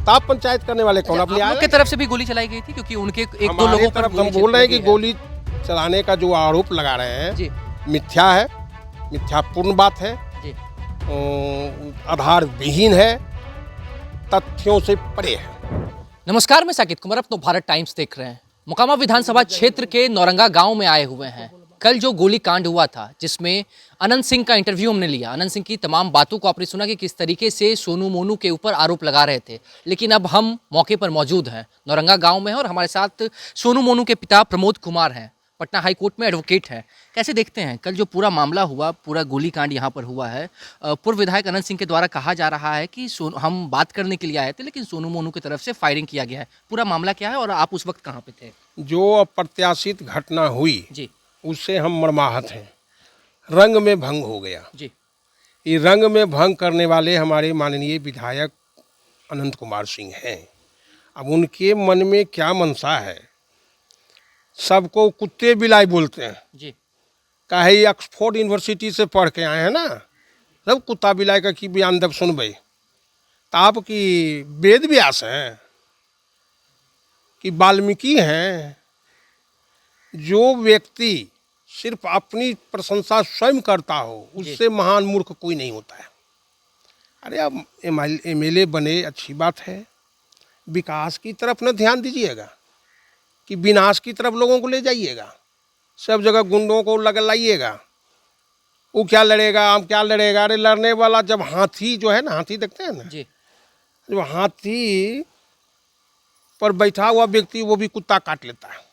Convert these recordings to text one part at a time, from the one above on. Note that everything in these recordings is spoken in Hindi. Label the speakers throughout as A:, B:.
A: आप पंचायत करने वाले कौन? अपनी
B: आप लोग की तरफ से भी गोली चलाई गई थी क्योंकि उनके एक दो लोगों पर
A: हम बोल रहे हैं कि गोली चलाने का जो आरोप लगा रहे हैं
B: जी
A: मिथ्या है, मिथ्यापूर्ण बात है,
B: जी
A: आधार विहीन है, तथ्यों से परे है।
B: नमस्कार, मैं साकिब कुमार, अपनो भारत टाइम्स देख रहे हैं। मोकामा विधानसभा क्षेत्र के नौरंगा गांव में आए हुए हैं। कल जो गोलीकांड हुआ था जिसमें अनंत सिंह का इंटरव्यू हमने लिया, अनंत सिंह की तमाम बातों को आपने सुना कि किस तरीके से सोनू मोनू के ऊपर आरोप लगा रहे थे। लेकिन अब हम मौके पर मौजूद हैं, नौरंगा गांव में हैं और हमारे साथ सोनू मोनू के पिता प्रमोद कुमार हैं, पटना हाई कोर्ट में एडवोकेट हैं। कैसे देखते हैं कल जो पूरा मामला हुआ, पूरा गोलीकांड यहाँ पर हुआ है? पूर्व विधायक अनंत सिंह के द्वारा कहा जा रहा है कि हम बात करने के लिए आए थे लेकिन सोनू मोनू की तरफ से फायरिंग किया गया है। पूरा मामला क्या है और आप उस वक्त कहाँ पे थे?
A: जो अप्रत्याशित घटना हुई
B: जी
A: उससे हम मर्माहत हैं। रंग में भंग हो गया।
B: जी
A: ये रंग में भंग करने वाले हमारे माननीय विधायक अनंत कुमार सिंह हैं। अब उनके मन में क्या मनसा है, सबको कुत्ते बिलाई बोलते हैं।
B: जी
A: काहे ऑक्सफोर्ड यूनिवर्सिटी से पढ़ के आए हैं ना, सब कुत्ता बिलाई का की बयान जब सुनबे तो आप की वेद व्यास हैं कि वाल्मीकि हैं? जो व्यक्ति सिर्फ अपनी प्रशंसा स्वयं करता हो उससे महान मूर्ख कोई नहीं होता है। अरे अब एमएलए बने अच्छी बात है, विकास की तरफ न ध्यान दीजिएगा कि विनाश की तरफ लोगों को ले जाइएगा। सब जगह गुंडों को लाइएगा। वो क्या लड़ेगा, हम क्या लड़ेगा? अरे लड़ने वाला जब हाथी जो है ना, हाथी देखते हैं ना
B: जी
A: जो हाथी पर बैठा हुआ व्यक्ति वो भी कुत्ता काट लेता है।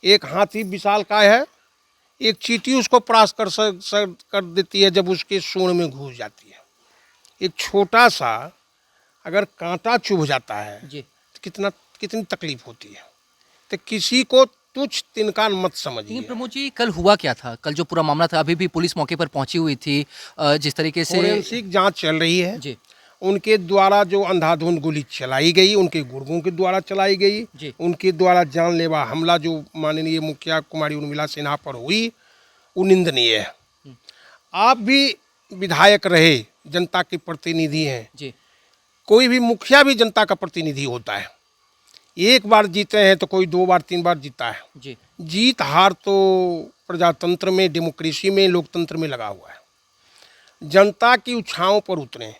A: एक हाथी विशालकाय है, एक चींटी उसको परास कर देती है जब उसके सूंड में घुस जाती है। एक छोटा सा अगर कांटा चुभ जाता है
B: जी
A: तो कितनी तकलीफ होती है। तो किसी को तुच्छ तिनका मत समझिए।
B: लेकिन प्रमोद जी, कल हुआ क्या था? कल जो पूरा मामला था, अभी भी पुलिस मौके पर पहुंची हुई थी। जिस तरीके से
A: फोरेंसिक जांच चल रही है।
B: जी
A: उनके द्वारा जो अंधाधुंध गोली चलाई गई, उनके गुर्गों के द्वारा चलाई गई,
B: जी
A: उनके द्वारा जानलेवा हमला जो माननीय मुखिया कुमारी उर्मिला सिन्हा पर हुई वो निंदनीय है। आप भी विधायक रहे, जनता के प्रतिनिधि हैं।
B: जी
A: कोई भी मुखिया भी जनता का प्रतिनिधि होता है। एक बार जीते हैं तो कोई 2 बार 3 बार जीता है।
B: जी
A: जीत हार तो प्रजातंत्र में, डेमोक्रेसी में, लोकतंत्र में लगा हुआ है। जनता की इच्छाओं पर उतरें,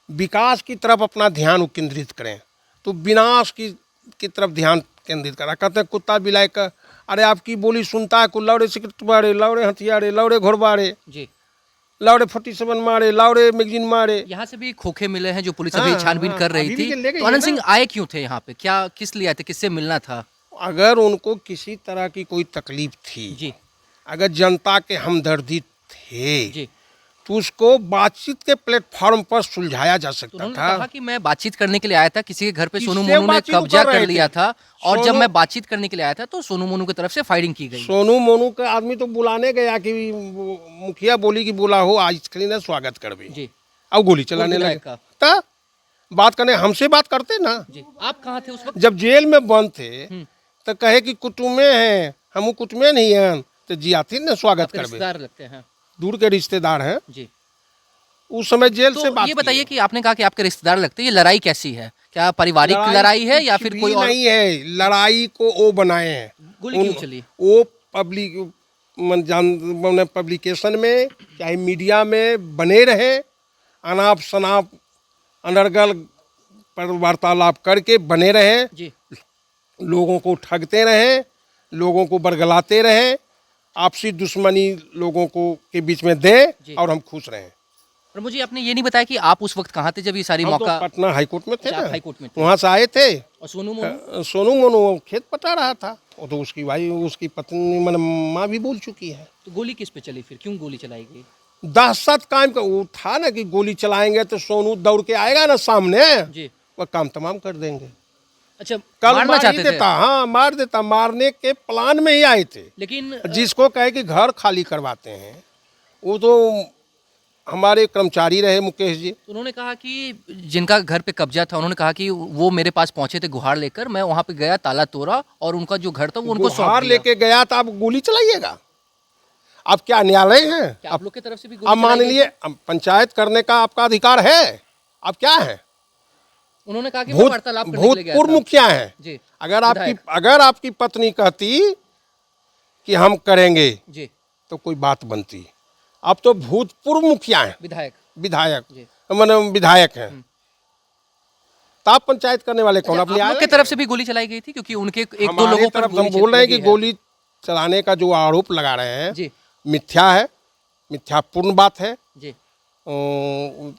A: विकास की तरफ अपना ध्यान केंद्रित करें, तो विनाश की तरफ ध्यान केंद्रित करा। कहते हैं कुत्ता बिलाई का, अरे आपकी बोली सुनता है, को लौड़े सिगरेट मारे, लौड़े हथियारे, लौड़े घोड़बारे,
B: जी
A: लौड़े 47 मारे, लौड़े मैगजीन मारे।
B: यहाँ से भी खोखे मिले हैं जो पुलिस अभी छानबीन कर रही
A: अभी भी
B: थी।
A: ले गई
B: तो
A: है
B: अनंत
A: ना।
B: सिंह आए क्यों थे यहाँ पे? क्या किस लिए आए थे? किससे मिलना था?
A: अगर उनको किसी तरह की कोई तकलीफ थी,
B: जी
A: अगर जनता के हमदर्दी थे,
B: जी
A: तो उसको बातचीत के प्लेटफॉर्म पर सुलझाया जा
B: तो
A: सकता
B: उन्होंने
A: था।
B: कहा कि मैं बातचीत करने के लिए आया था। किसी के घर पे
A: किससे
B: सोनू मोनू ने
A: बातचीत
B: कब्जा
A: कर रहे
B: कर लिया
A: थे?
B: था और जब
A: सोनू-
B: मैं बातचीत करने के लिए आया था तो सोनू मोनू की तरफ से फायरिंग की गई।
A: सोनू मोनू का आदमी तो बुलाने गया कि मुखिया बोली कि बोला हो आइसक्रीम स्वागत कर भी,
B: जी
A: अब गोली चलाने
B: पूर्व
A: लगे।
B: विधायक
A: तो बात करने हमसे बात करते ना।
B: जी आप कहाँ थे उस वक्त?
A: जब जेल में बंद थे तो कहे कि कुटुम्बे हैं, हम कुटुम्बे नहीं हैं, तो जी आती ना स्वागत
B: आपके
A: कर
B: रिश्तेदार लगते हैं।
A: दूर के रिश्तेदार हैं।
B: जी
A: उस समय जेल से
B: तो
A: बात
B: ये
A: की
B: बताइए
A: है।
B: कि आपने कहा कि आपके रिश्तेदार लगते हैं, ये लड़ाई कैसी है? क्या पारिवारिक लड़ाई है या
A: कुछ
B: फिर
A: भी
B: कोई और?
A: नहीं है। लड़ाई को वो बनाए हैं।
B: गोली क्यों चली?
A: वो पब्लिकेशन में चाहे मीडिया में बने रहे, अनाप शनाप अनर्गल पर वार्तालाप करके बने रहे,
B: जी
A: लोगों को ठगते रहे, लोगों को बरगलाते रहे, आपसी दुश्मनी लोगों को के बीच में दे
B: जी।
A: और हम खुश रहे।
B: और मुझे आपने ये नहीं बताया कि आप उस वक्त कहाँ थे जब ये सारी
A: हम
B: मौका?
A: तो पटना हाईकोर्ट में थे
B: अच्छा, आप
A: ना,
B: हाईकोर्ट में थे।
A: वहाँ से आए थे।
B: और सोनू मोनू?
A: सोनू मोनू खेत पटा रहा था। वो तो उसकी भाई, उसकी पत्नी मन माँ भी बोल चुकी है।
B: तो गोली किस पे चली फिर? क्यों गोली चलाई गई?
A: दहशत कायम का वो था ना कि गोली चलाएंगे तो सोनू दौड़ के आएगा ना सामने,
B: जी
A: वह काम तमाम कर देंगे।
B: अच्छा,
A: कल
B: मारना
A: मार ही
B: चाहते थे
A: देता, हाँ मार देता, मारने के प्लान में ही आए थे।
B: लेकिन
A: जिसको कहे कि घर खाली करवाते हैं, वो तो हमारे कर्मचारी रहे मुकेश जी।
B: तो उन्होंने कहा कि जिनका घर पे कब्जा था, उन्होंने कहा कि वो मेरे पास पहुंचे थे गुहार लेकर, मैं वहां पे गया, ताला तोड़ा और उनका जो घर था वो उनको सौंप
A: गुहार
B: दिया।
A: लेके गया तो आप गोली चलाइएगा? आप क्या न्यायालय हैं?
B: क्या आप लोग की तरफ से भी
A: अब
B: गोली
A: मान
B: चलाई गई
A: लीजिए पंचायत करने का आपका अधिकार है, आप क्या है?
B: उन्होंने कहा कि मैं वार्तालाप करने के लिए गया
A: भूतपूर्व
B: था।
A: मुखिया हैं।
B: जी
A: अगर आपकी पत्नी कहती कि हम करेंगे
B: जी
A: तो कोई बात बनती। अब तो भूतपूर्व मुखिया हैं,
B: विधायक
A: विधायक
B: जी।
A: माने विधायक हैं, तो आप पंचायत करने वाले कौन?
B: अच्छा,
A: अपने
B: आप लोग की तरफ से भी गोली चलाई गई थी क्योंकि उनके एक दो
A: हमारे
B: लोगों पर
A: तरफ
B: गोली
A: हम बोल रहे हैं कि
B: लगी है।
A: गोली चलाने का जो आरोप लगा रहे हैं
B: जी
A: मिथ्या है, मिथ्यापूर्ण बात है,
B: जी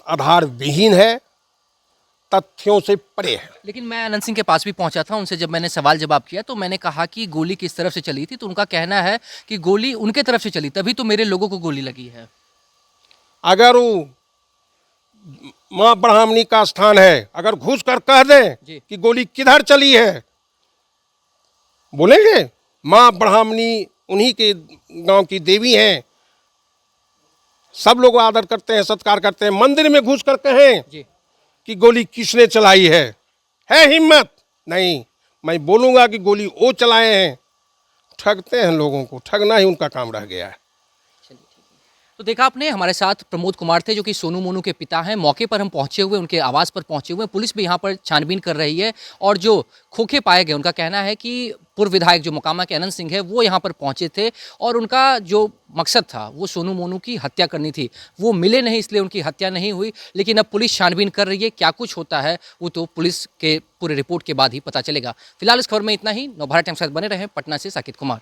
A: आधार विहीन है, तथ्यों से परे है।
B: लेकिन मैं अनंत सिंह के पास भी पहुंचा था, उनसे जब मैंने सवाल जवाब किया तो मैंने कहा कि गोली किस तरफ से चली थी, तो उनका कहना है कि गोली उनके तरफ से चली, तभी तो मेरे लोगों को गोली लगी है।
A: अगर वो माँ ब्राह्मणी का स्थान है, अगर घुस कर कह दें
B: जी।
A: कि गोली किधर चली है, बोलेंगे? माँ ब्राह्मणी उन्हीं के गांव की देवी हैं, सब लोग आदर करते हैं, सत्कार करते हैं। मंदिर में घुस कर कहें
B: जी
A: कि गोली किसने चलाई है हिम्मत? नहीं, मैं बोलूंगा कि गोली वो चलाए हैं। ठगते हैं लोगों को, ठगना ही उनका काम रह गया है।
B: तो देखा आपने, हमारे साथ प्रमोद कुमार थे जो कि सोनू मोनू के पिता हैं। मौके पर हम पहुंचे हुए, उनके आवास पर पहुंचे हुए, पुलिस भी यहां पर छानबीन कर रही है और जो खोखे पाए गए, उनका कहना है कि पूर्व विधायक जो मोकामा के अनंत सिंह है वो यहां पर पहुंचे थे और उनका जो मकसद था वो सोनू मोनू की हत्या करनी थी। वो मिले नहीं, इसलिए उनकी हत्या नहीं हुई। लेकिन अब पुलिस छानबीन कर रही है, क्या कुछ होता है वो तो पुलिस के पूरे रिपोर्ट के बाद ही पता चलेगा। फिलहाल इस खबर में इतना ही। नवभारत टाइम्स के साथ बने रहें। पटना से साकिब कुमार।